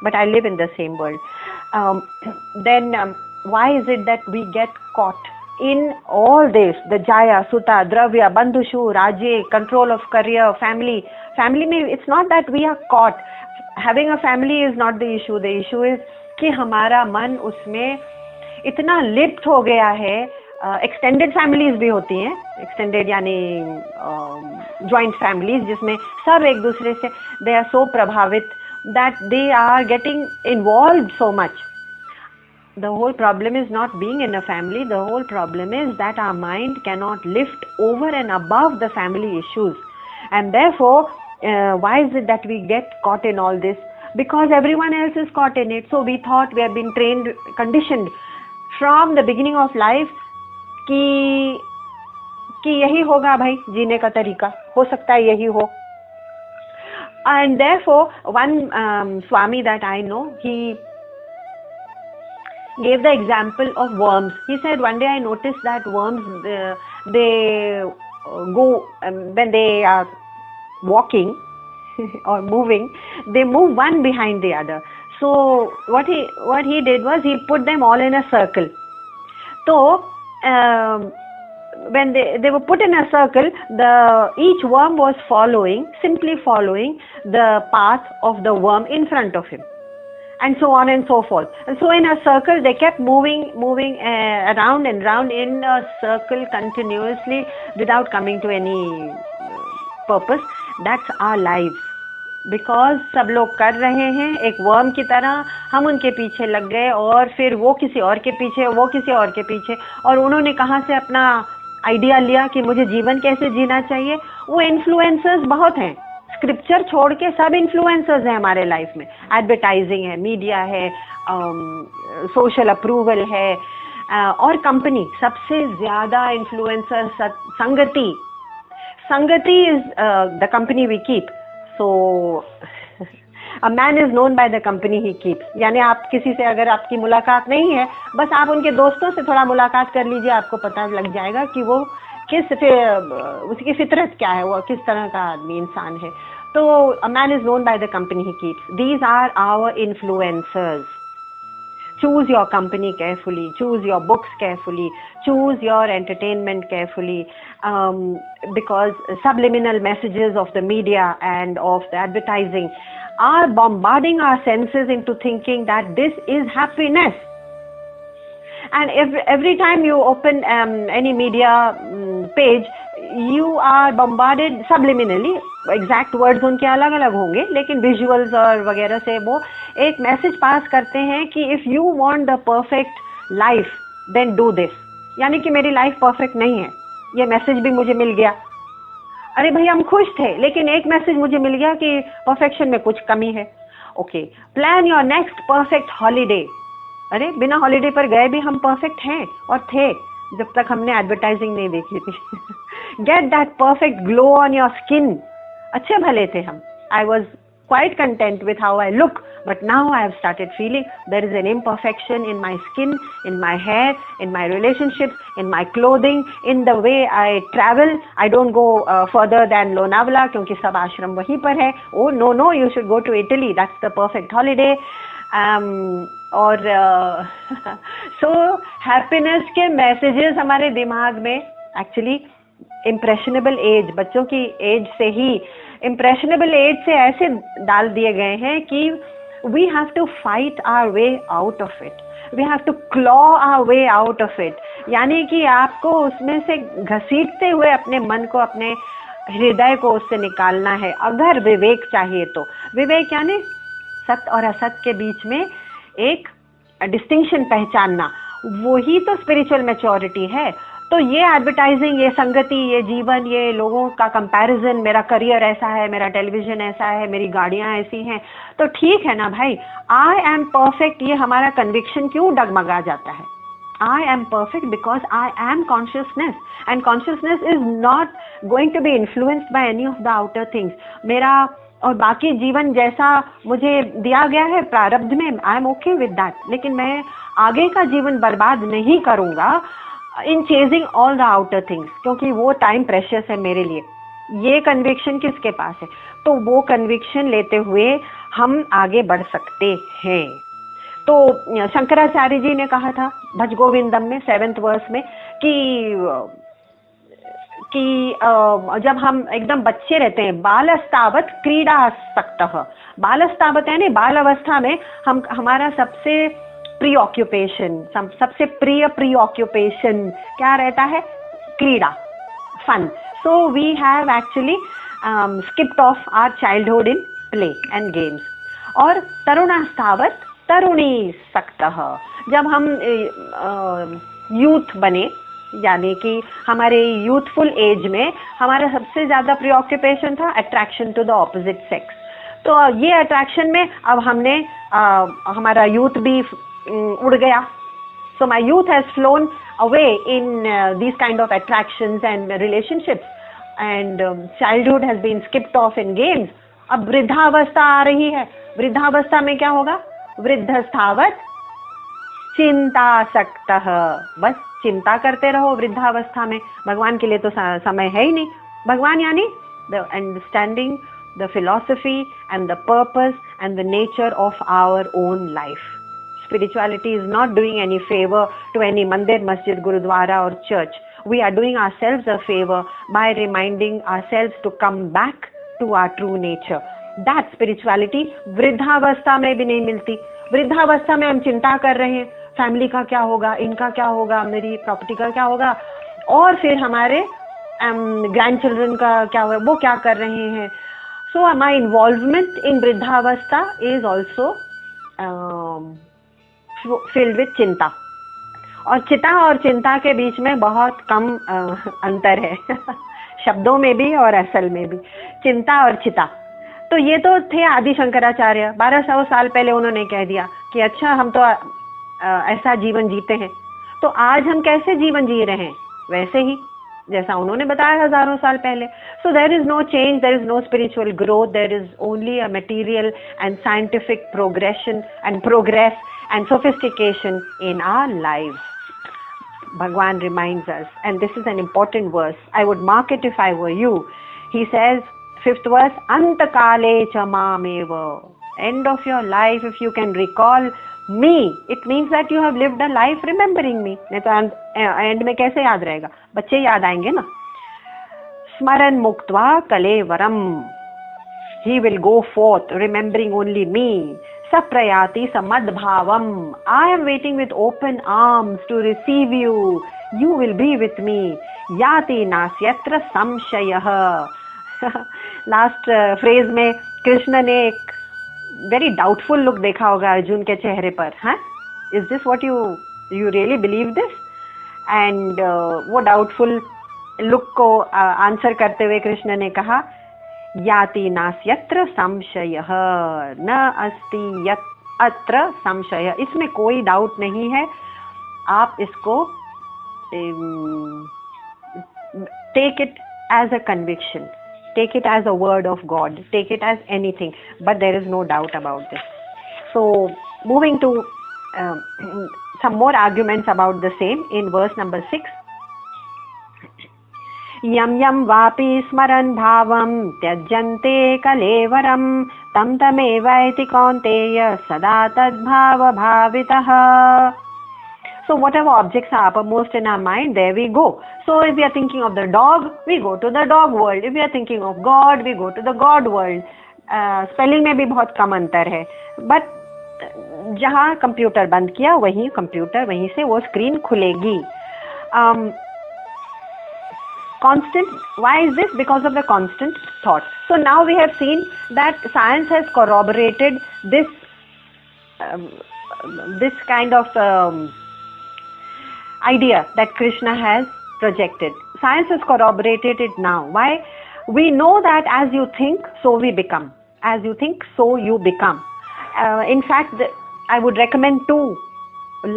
But I live in the same world. Then why is it that we get caught in all this? The Jaya, Suta, Dravya, Bandhushu, Rajye, control of career, family. Family, it's not that we are caught. Having a family is not the issue. The issue is कि हमारा मन उसमें इतना लिप्त हो गया है। Extended families भी होती हैं, एक्सटेंडेड यानी जॉइंट फैमिलीज, जिसमें सब एक दूसरे से दे आर सो प्रभावित that they are getting involve so much. The whole problem is not being in a family. The whole problem is that our mind cannot lift over and above the family issues. And therefore, why is it that we get caught in all this? Because everyone else is caught in it. So we thought, we have been trained, conditioned from the beginning of life कि यही होगा भाई जीने का तरीका, हो सकता है यही हो. And therefore, one Swami that I know, he gave the example of worms. He said, one day I noticed that worms, they go, when they are walking or moving, they move one behind the other. So what he did was he put them all in a circle. So when they were put in a circle, each worm was simply following the path of the worm in front of him, and so on and so forth. And so in a circle they kept moving around and round in a circle continuously without coming to any purpose. That's our lives. Because सब लोग कर रहे हैं एक worm की तरह, हम उनके पीछे लग गए, और फिर वो किसी और के पीछे, वो किसी और के पीछे, और उन्होंने कहाँ से अपना आइडिया लिया कि मुझे जीवन कैसे जीना चाहिए. वो इन्फ्लुएंसर्स बहुत हैं, स्क्रिप्चर छोड़ के सब इन्फ्लुएंसर्स हैं हमारे लाइफ में. एडवर्टाइजिंग है, मीडिया है, सोशल अप्रूवल है, और कंपनी. सबसे ज्यादा इन्फ्लुएंसर संगति is the company we keep. So a man is known by the company he keeps. यानी आप किसी से अगर आपकी मुलाकात नहीं है, बस आप उनके दोस्तों से थोड़ा मुलाकात कर लीजिए, आपको पता लग जाएगा कि वो उसकी फितरत क्या है, वो किस तरह का आदमी इंसान है. तो a man is known by the company he keeps. These are our influencers. Choose your company carefully, choose your books carefully, choose your entertainment carefully, because subliminal messages of the media and of the advertising are bombarding our senses into thinking that this is happiness. And every time you open any media page, you are bombarded subliminally. Exact words उनके अलग अलग होंगे, लेकिन visuals और वगैरह से वो एक मैसेज पास करते हैं कि if you want the perfect life then do this. यानी कि मेरी लाइफ परफेक्ट नहीं है, ये मैसेज भी मुझे मिल गया. अरे भाई हम खुश थे, लेकिन एक मैसेज मुझे मिल गया कि परफेक्शन में कुछ कमी है. Okay, plan your next perfect holiday. अरे बिना हॉलीडे पर गए भी हम परफेक्ट हैं और थे जब तक हमने एडवर्टाइजिंग नहीं देखी थी. Get that perfect glow on your skin. अच्छे भले थे हम. I was quite content with how I look, but now I have started feeling there is an imperfection in my skin, in my hair, in my relationships, in my clothing, in the way I travel. I don't go further than Lonavala क्योंकि सब आश्रम वहीं पर है. Oh no, you should go to Italy, that's the perfect holiday. और so happiness के messages हमारे दिमाग में actually impressionable age, बच्चों की एज से ही, impressionable एज से ऐसे डाल दिए गए हैं कि we have to fight our way out of it, we have to claw our way out of it. यानी कि आपको उसमें से घसीटते हुए अपने मन को, अपने हृदय को उससे निकालना है, अगर विवेक चाहिए तो. विवेक यानी सत्य और असत्य के बीच में एक डिस्टिंक्शन पहचानना, वही तो स्पिरिचुअल मैच्योरिटी है. तो ये एडवर्टाइजिंग, ये संगति, ये जीवन, ये लोगों का कंपैरिजन, मेरा करियर ऐसा है, मेरा टेलीविजन ऐसा है, मेरी गाड़ियां ऐसी हैं, तो ठीक है ना भाई. आई एम परफेक्ट, ये हमारा कन्विक्शन क्यों डगमगा जाता है? I am perfect because I am consciousness, and consciousness is not going to be influenced by any of the outer things. मेरा और बाकी जीवन जैसा मुझे दिया गया है प्रारब्ध में, I am okay with that, लेकिन मैं आगे का जीवन बर्बाद नहीं करूंगा in chasing all the outer things, क्योंकि वो टाइम प्रेशियस है मेरे लिए. ये कन्विक्शन किसके पास है? तो वो कन्विक्शन लेते हुए हम आगे बढ़ सकते हैं. तो शंकराचार्य जी ने कहा था भज गोविंदम में 7th वर्स में कि जब हम एकदम बच्चे रहते हैं, बालस्तावत क्रीडासक्तः. बालस्तावत यानी बाल अवस्था में हम, हमारा सबसे प्री ऑक्यूपेशन, सबसे प्रिय प्री ऑक्यूपेशन क्या रहता है? क्रीड़ा, fun. So we have actually skipped off our childhood in play and games. और तरुणास्तावत तरुणी सक्तः, जब हम यूथ बने, यानी कि हमारे यूथफुल एज में हमारा सबसे ज्यादा प्रीऑक्यूपेशन था attraction to the opposite sex. तो ये अट्रैक्शन में अब हमने हमारा यूथ भी उड़ गया. So my youth has flown away in these kind of attractions and relationships, and childhood has been skipped off in games. अब वृद्धावस्था आ रही है. वृद्धावस्था में क्या होगा? वृद्धस्थावत चिंतासक्तः, बस चिंता करते रहो वृद्धावस्था में. भगवान के लिए तो समय है ही नहीं. भगवान यानी the understanding, the philosophy and the purpose and the nature of our own life. Spirituality is not doing any favor to any mandir, masjid, gurudwara or church. We are doing ourselves a favor by reminding ourselves to come back to our true nature. That spirituality वृद्धावस्था में भी नहीं मिलती. वृद्धावस्था में हम चिंता कर रहे हैं, फैमिली का क्या होगा, इनका क्या होगा, मेरी प्रॉपर्टी का क्या होगा, और फिर हमारे ग्रैंड चिल्ड्रन का क्या होगा, वो क्या कर रहे हैं. सो माई इन्वॉल्वमेंट इन वृद्धावस्था इज ऑल्सो filled with चिंता. और चिता और चिंता के बीच में बहुत कम अंतर है शब्दों में भी और असल में भी. चिंता और चिता, तो ये तो थे आदि शंकराचार्य. 1200 साल पहले उन्होंने कह दिया कि अच्छा हम तो ऐसा जीवन जीते हैं. तो आज हम कैसे जीवन जी रहे हैं? वैसे ही जैसा उन्होंने बताया हजारों साल पहले. So there is no change, there is no spiritual growth, there is only a material and scientific progression and progress and sophistication in our lives. Bhagwan reminds us, and this is an important verse. I would mark it if I were you. He says, 5th verse, antakale cha mameva. End of your life, if you can recall me, it means that you have lived a life remembering me. नहीं तो end में कैसे याद रहेगा? बच्चे याद आएंगे ना. स्मरण मुक्त्वा कलेवरम. He will go forth remembering only me. Saprayati samadbhavam. I am waiting with open arms to receive you. You will be with me. Yati nasyatra samshayah. Last phrase में कृष्ण ने एक very doubtful look देखा होगा अर्जुन के चेहरे पर. हाँ, is this what you really believe this? And वो doubtful look को आंसर करते हुए कृष्ण ने कहा, याति नास्यत्र संशयः न अस्ति अत्र संशय. इसमें कोई डाउट नहीं है. आप इसको take it as a conviction, take it as a word of God, take it as anything, but there is no doubt about this. So moving to some more arguments about the same in verse number 6. यम यम वापि स्मरन् भावं त्यजन्ते कलेवरं तं तमेवैति कौन्तेय सदा तद्भाव भावितः. So whatever objects are uppermost in our mind, there we go. So if we are thinking of the dog, we go to the dog world. If we are thinking of God, we go to the God world. Spelling में भी बहुत कम अंतर है, but जहाँ computer बंद किया वहीं computer, वहीं से वो स्क्रीन खुलेगी. Constant, why is this? Because of the constant thought. So now we have seen that science has corroborated this this kind of idea that Krishna has projected. Science has corroborated it now. Why? We know that as you think, so we become. As you think, so you become. In fact, I would recommend 2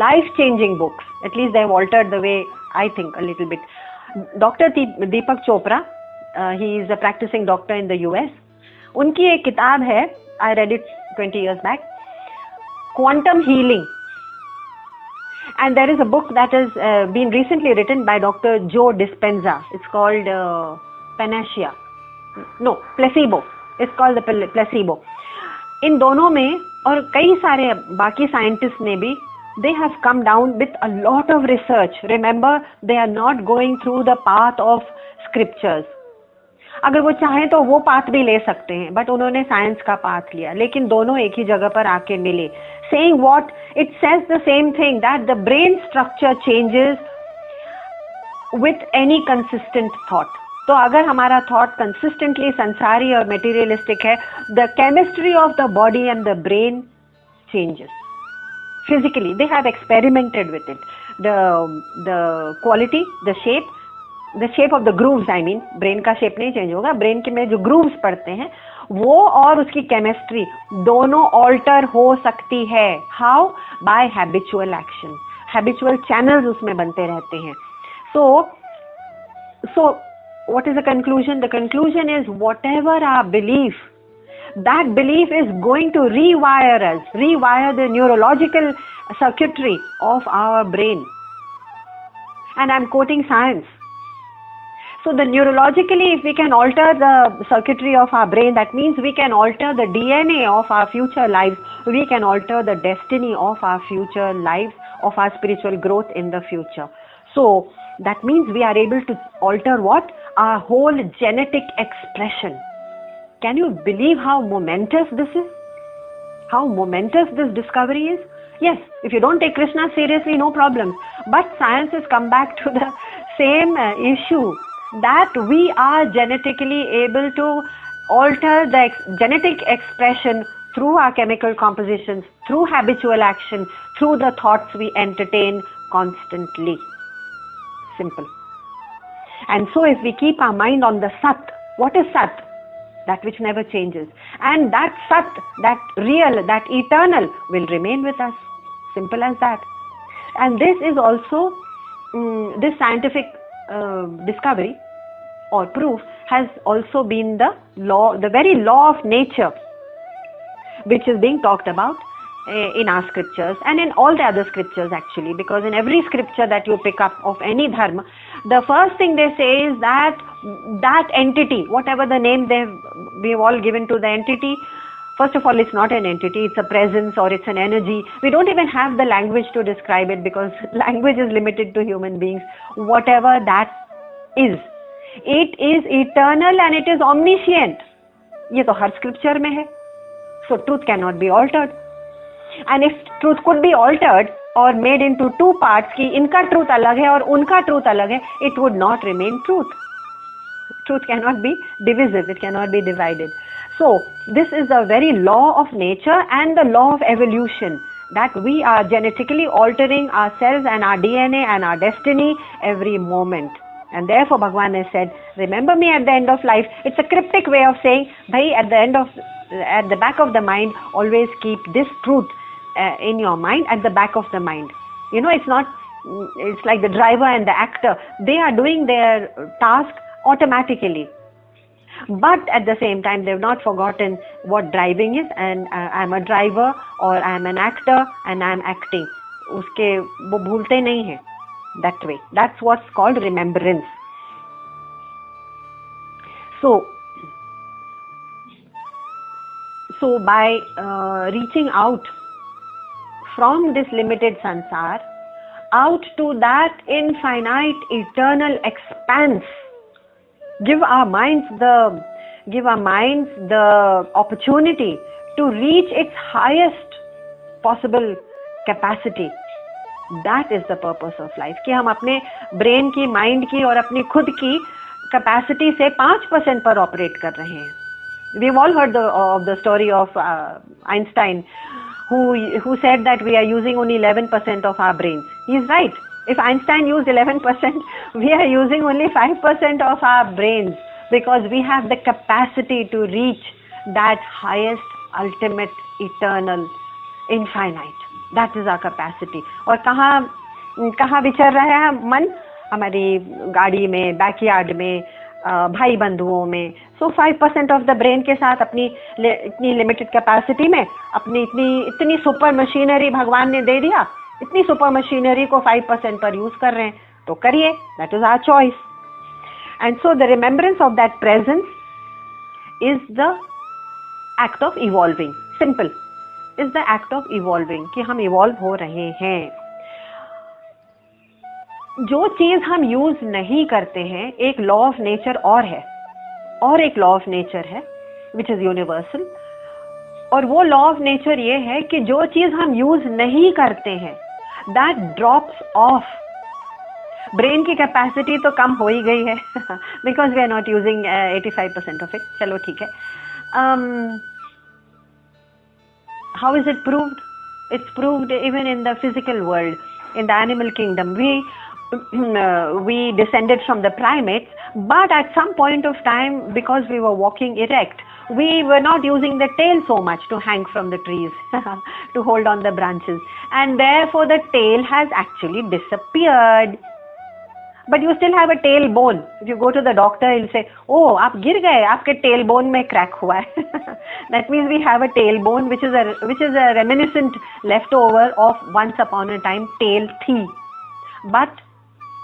life-changing books. At least they have altered the way I think a little bit. Dr. Deepak Chopra, he is a practicing doctor in the US. उनकी एक किताब है, I read it 20 years back, Quantum Healing. And there is a book that has been recently written by Dr. Joe Dispenza. It's called Panacea. No, Placebo. It's called the Placebo. इन दोनों में और कई सारे बाकी साइंटिस्ट ने भी, they have come down with a lot of research. Remember, they are not going through the path of scriptures. अगर वो चाहें तो वो पाथ भी ले सकते हैं, बट उन्होंने साइंस का पाथ लिया. लेकिन दोनों एक ही जगह पर आके मिले. saying what? It says the same thing, that the brain structure changes with any consistent thought. तो अगर हमारा थॉट कंसिस्टेंटली संसारी और मेटीरियलिस्टिक है, the chemistry of the body and the brain changes physically. They have experimented with it. The quality, the shape of the grooves, I mean, brain का shape नहीं change होगा, brain के में जो grooves पड़ते हैं वो और उसकी chemistry दोनों alter हो सकती है. How? By habitual action. Habitual channels उसमें बनते रहते हैं. So what is the conclusion? The conclusion is whatever our belief, that belief is going to rewire the neurological circuitry of our brain. And I'm quoting science. So the neurologically, if we can alter the circuitry of our brain, that means we can alter the DNA of our future lives. We can alter the destiny of our future lives, of our spiritual growth in the future. So that means we are able to alter what? Our whole genetic expression. Can you believe how momentous this is? How momentous this discovery is? Yes, if you don't take Krishna seriously, no problem. But science has come back to the same issue, that we are genetically able to alter the genetic expression through our chemical compositions, through habitual action, through the thoughts we entertain constantly. Simple. And so if we keep our mind on the Sat, what is Sat? That which never changes. And that Sat, that real, that eternal will remain with us. Simple as that. And this is also, this scientific discovery or proof has also been the law, the very law of nature, which is being talked about in our scriptures and in all the other scriptures actually, because in every scripture that you pick up of any dharma, the first thing they say is that that entity, whatever the name we have all given to the entity, first of all, it's not an entity, it's a presence or it's an energy. We don't even have the language to describe it because language is limited to human beings. Whatever that is, it is eternal and it is omniscient. ये तो हर scripture में है. So truth cannot be altered. And if truth could be altered or made into two parts, कि इनका truth अलग है और उनका truth अलग है, it would not remain truth. Truth cannot be divisive, it cannot be divided. So this is the very law of nature and the law of evolution, that we are genetically altering ourselves and our DNA and our destiny every moment. And therefore Bhagavan has said, remember me at the end of life. It's a cryptic way of saying, bhai, at the back of the mind, always keep this truth in your mind, at the back of the mind. You know, it's like the driver and the actor. They are doing their task automatically. But at the same time, they've not forgotten what driving is, and I'm a driver or I'm an actor and I'm acting. Uske wo bhulte nahi hai that way. That's what's called remembrance. So by reaching out from this limited sansar out to that infinite eternal expanse, give our minds the opportunity to reach its highest possible capacity. That is the purpose of life. कि हम अपने brain की, mind की और अपनी खुद की capacity से 5% पर operate कर रहे हैं. We've all heard of the story of Einstein, who said that we are using only 11% of our brains. He's right. If Einstein used 11%, we are using only 5% of our brains, because we have the capacity to reach that highest, ultimate, eternal, infinite. That is our capacity. और कहाँ विचर रहा है मन? हमारी गाड़ी में, backyard में, भाई बंधुओं में. So 5% of the brain के साथ अपनी इतनी limited capacity में अपनी इतनी सुपर मशीनरी भगवान ने दे दिया. इतनी सुपर मशीनरी को 5% पर यूज कर रहे हैं, तो करिए. That is our choice. And so the remembrance of that presence is the act of evolving. Simple. Is the act of evolving, कि हम evolve हो रहे हैं. जो चीज हम यूज नहीं करते हैं, एक लॉ ऑफ नेचर और है, और एक लॉ ऑफ नेचर है which is universal. और वो लॉ ऑफ नेचर ये है कि जो चीज हम यूज नहीं करते हैं दैट ड्रॉप्स ऑफ. ब्रेन की कैपेसिटी तो कम हो ही गई है because we are not using 85% of it. चलो ठीक है. How is it proved? It's proved even in the physical world, in the animal kingdom. We descended from the primates, but at some point of time, because we were walking erect, we were not using the tail so much to hang from the trees, to hold on the branches, and therefore the tail has actually disappeared. But you still have a tailbone. If you go to the doctor, he'll say, "Oh, आप गिर गए, आपके tailbone में crack हुआ है." That means we have a tailbone, which is a reminiscent leftover of once upon a time tail teeth. But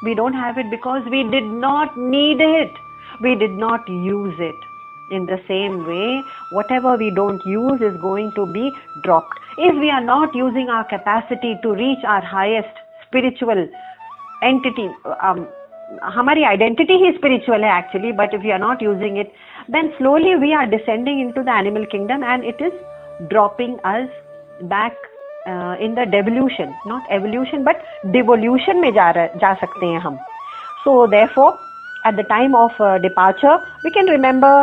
we don't have it because we did not need it. We did not use it. In the same way, whatever we don't use is going to be dropped. If we are not using our capacity to reach our highest spiritual entity, हमारी identity ही spiritual है actually, but if you are not using it then slowly we are descending into the animal kingdom and it is dropping us back in the devolution, not evolution but devolution में जा सकते हैं हम. So therefore at the time of departure we can remember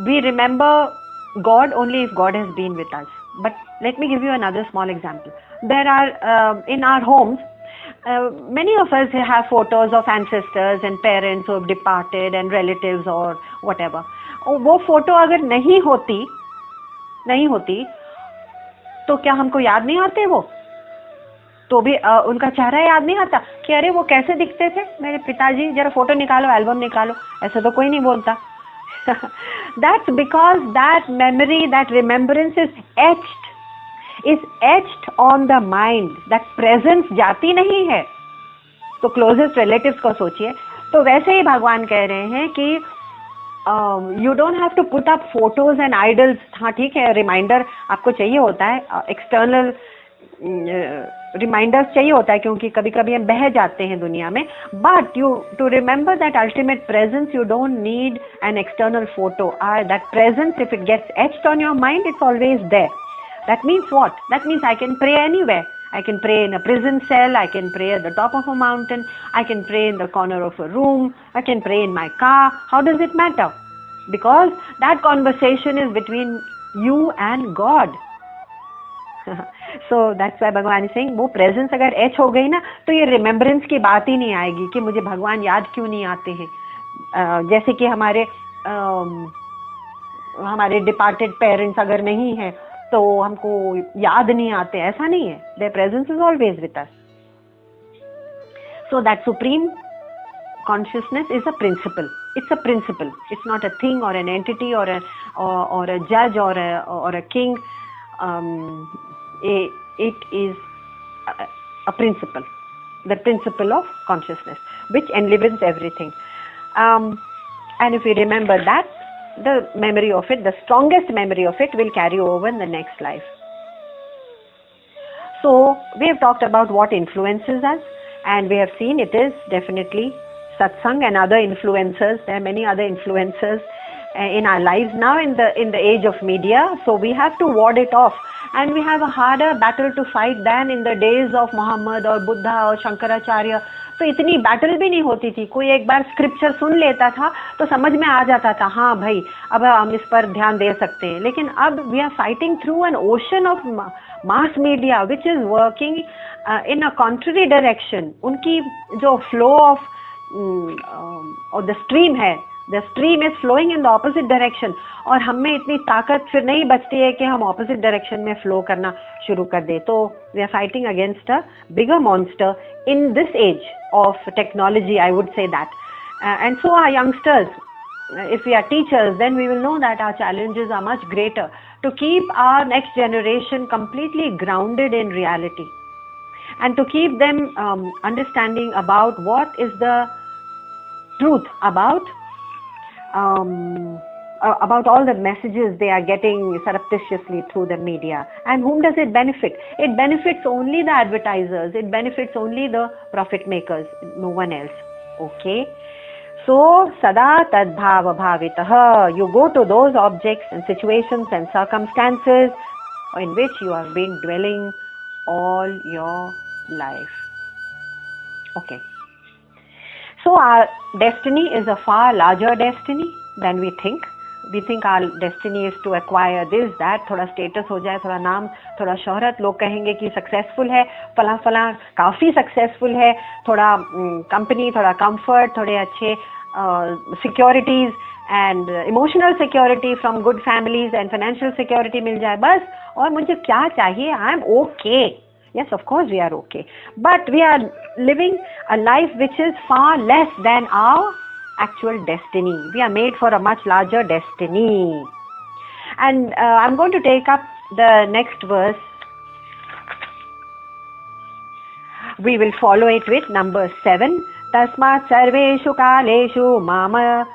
we remember God only if God has been with us. But let me give you another small example. There are in our homes many of us have photos of ancestors and parents who have departed and relatives or whatever. वो photo अगर नहीं होती तो क्या हमको याद नहीं आते? वो तो भी उनका चेहरा याद नहीं आता कि अरे वो कैसे दिखते थे मेरे पिताजी, जरा फोटो निकालो, एल्बम निकालो. ऐसा तो कोई नहीं बोलता. That's because that memory, that remembrance is etched on the mind. That presence जाती नहीं है. तो closest relatives को सोचिए. तो वैसे ही भगवान कह रहे हैं कि you don't have to put up photos and idols. हाँ ठीक है, रिमाइंडर आपको चाहिए होता है, एक्सटर्नल रिमाइंडर्स चाहिए होता है क्योंकि कभी कभी हम बह जाते हैं दुनिया में. But you to remember that ultimate presence you don't need an external photo. That presence if it gets etched on your mind it's always there. That means what? That means I can pray anywhere. I can pray in a prison cell, I can pray at the top of a mountain, I can pray in the corner of a room, I can pray in my car. How does it matter? Because that conversation is between you and God. So that's why Bhagwan is saying वो presence अगर H हो गई ना तो ये remembrance की बात ही नहीं आएगी कि मुझे भगवान याद क्यों नहीं आते हैं. जैसे कि हमारे departed parents अगर नहीं हैं तो हमको याद नहीं आते, ऐसा नहीं है. Their presence is always with us. So that supreme consciousness is a principle. It's a principle. It's not a thing or an entity or a judge or a king. It is a principle, the principle of consciousness, which enlivens everything. And if we remember that, the memory of it, the strongest memory of it, will carry over in the next life. So we have talked about what influences us, and we have seen it is definitely satsang and other influencers. There are many other influencers in our lives now in the age of media. So we have to ward it off, and we have a harder battle to fight than in the days of Muhammad or Buddha or Shankaracharya. तो इतनी battle भी नहीं होती थी. कोई एक बार scripture सुन लेता था तो समझ में आ जाता था, हाँ भाई अब हम इस पर ध्यान दे सकते हैं. लेकिन अब we are fighting through an ocean of mass media which is working in a contrary direction. उनकी जो फ्लो ऑफ द स्ट्रीम है, the stream is flowing in the opposite direction, और हम में इतनी ताकत फिर नहीं बचती है कि हम ऑपोजिट डायरेक्शन में फ्लो करना शुरू कर दे. तो we are fighting against a bigger monster in this age of technology, I would say that. And so our youngsters, if we are teachers, then we will know that our challenges are much greater to keep our next generation completely grounded in reality, and to keep them understanding about what is the truth about all the messages they are getting surreptitiously through the media. And whom does it benefit? It benefits only the advertisers, it benefits only the profit makers, no one else. Okay, So, sada tadbhava bhavitah. You go to those objects and situations and circumstances in which you have been dwelling all your life. Okay. So, our destiny is a far larger destiny than we think. We think our destiny is to acquire this, that, थोड़ा status हो जाए, थोड़ा नाम, थोड़ा शोहरत, लोग कहेंगे कि successful है, फला फला काफ़ी successful है, थोड़ा company, थोड़ा comfort, थोड़े अच्छे securities and emotional security from good families and financial security मिल जाए बस, और मुझे क्या चाहिए, I am okay. Yes, of course we are okay. But we are living a life which is far less than our actual destiny. We are made for a much larger destiny. And I'm going to take up the next verse. We will follow it with number 7. Tasmat sarveshu kaleshu mama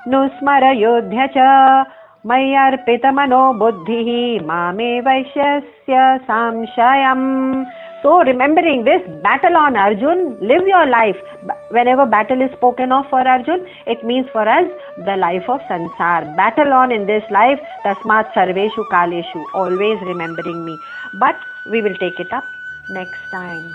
nusmara yudhya cha mayarpita mano buddhihi mame vaishyasya samshayam. So remembering this battle on Arjun, live your life. Whenever battle is spoken of for Arjun, it means for us the life of sansar. Battle on in this life, tasmat sarveshu kaleshu, always remembering me. But we will take it up next time.